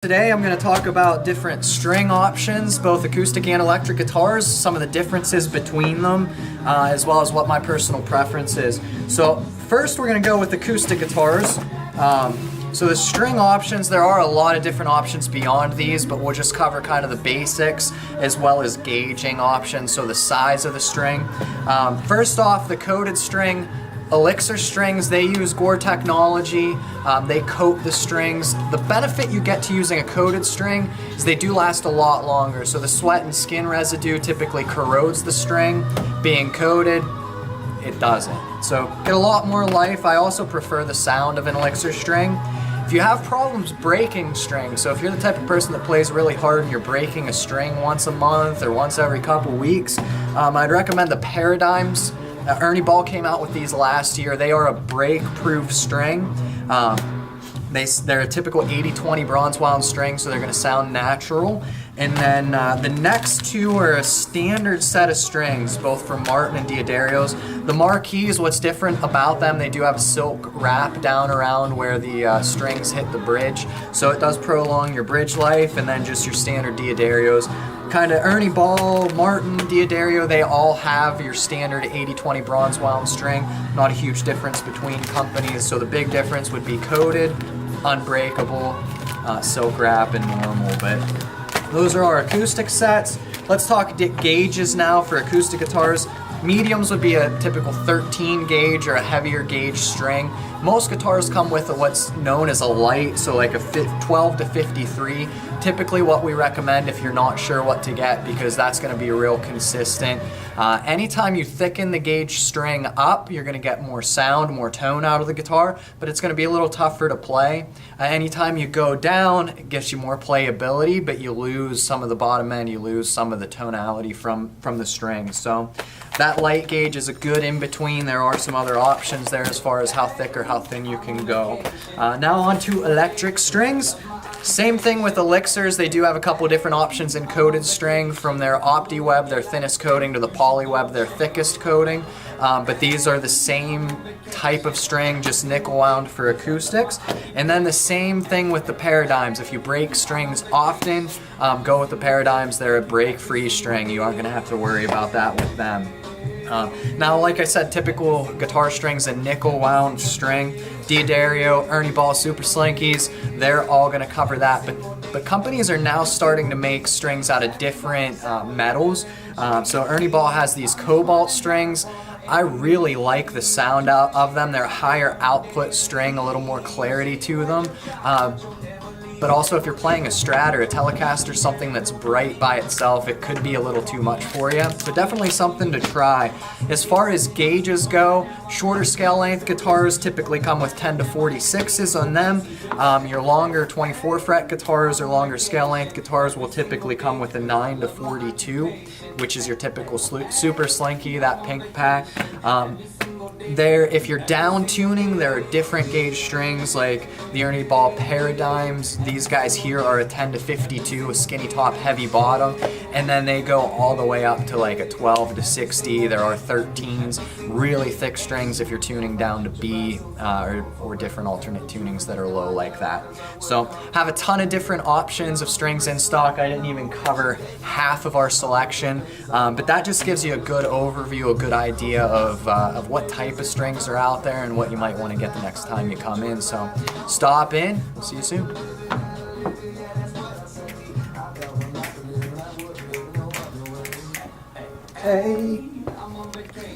Today I'm going to talk about different string options, both acoustic and electric guitars, some of the differences between them, as well as what my personal preference is. So first we're going to go with acoustic guitars. So the string options, there are a lot of different options beyond these, but we'll just cover kind of the basics as well as gauging options, so the size of the string. First off, the coated string. Elixir strings, they use Gore technology, they coat the strings. The benefit you get to using a coated string is they do last a lot longer, so the sweat and skin residue typically corrodes the string. Being coated, it doesn't. So get a lot more life. I also prefer the sound of an Elixir string. If you have problems breaking strings, so if you're the type of person that plays really hard and you're breaking a string once a month or once every couple weeks, I'd recommend the Paradigms. Ernie Ball came out with these last year. They are a break-proof string. They're a typical 80-20 bronze wound string, so they're going to sound natural. And then the next two are a standard set of strings, both from Martin and D'Addarios. The Marquis, what's different about them, they do have a silk wrap down around where the strings hit the bridge, so it does prolong your bridge life. And then just your standard D'Addarios. Kind of Ernie Ball, Martin, D'Addario, they all have your standard 80-20 bronze wound string. Not a huge difference between companies, so the big difference would be coated, unbreakable, silk wrap, and normal. But those are our acoustic sets. Let's talk gauges now for acoustic guitars. Mediums would be a typical 13 gauge or a heavier gauge string. Most guitars come with what's known as a light, so like a 12 to 53. Typically what we recommend if you're not sure what to get, because that's going to be real consistent. Anytime you thicken the gauge string up, you're going to get more sound, more tone out of the guitar, but it's going to be a little tougher to play. Anytime you go down, it gives you more playability, but you lose some of the bottom end, you lose some of the tonality from the string. So that light gauge is a good in-between. There are some other options there as far as how thick or how thin you can go. Now on to electric strings. Same thing with Elixirs. They do have a couple different options in coated string, from their OptiWeb, their thinnest coating, to the PolyWeb, their thickest coating. But these are the same type of string, just nickel wound for acoustics. And then the same thing with the Paradigms. If you break strings often, go with the Paradigms. They're a break-free string. You aren't going to have to worry about that with them. Now, like I said, typical guitar strings, a nickel wound string. D'Addario, Ernie Ball, Super Slinkies, they're all going to cover that. But companies are now starting to make strings out of different metals. So Ernie Ball has these cobalt strings. I really like the sound out of them. They're a higher output string, a little more clarity to them. But also if you're playing a Strat or a Telecaster, something that's bright by itself, it could be a little too much for you. So definitely something to try. As far as gauges go, shorter scale length guitars typically come with 10 to 46s on them. Your longer 24 fret guitars or longer scale length guitars will typically come with a 9 to 42, which is your typical Super Slinky, that pink pack. If you're down tuning, there are different gauge strings like the Ernie Ball Paradigms. These guys here are a 10 to 52, a skinny top, heavy bottom, and then they go all the way up to like a 12 to 60. There are 13s, really thick strings if you're tuning down to B, or different alternate tunings that are low like that. So have a ton of different options of strings in stock. I didn't even cover half of our selection, but that just gives you a good overview, a good idea of what type of strings are out there and what you might want to get the next time you come in. So stop in. We'll see you soon. Hey.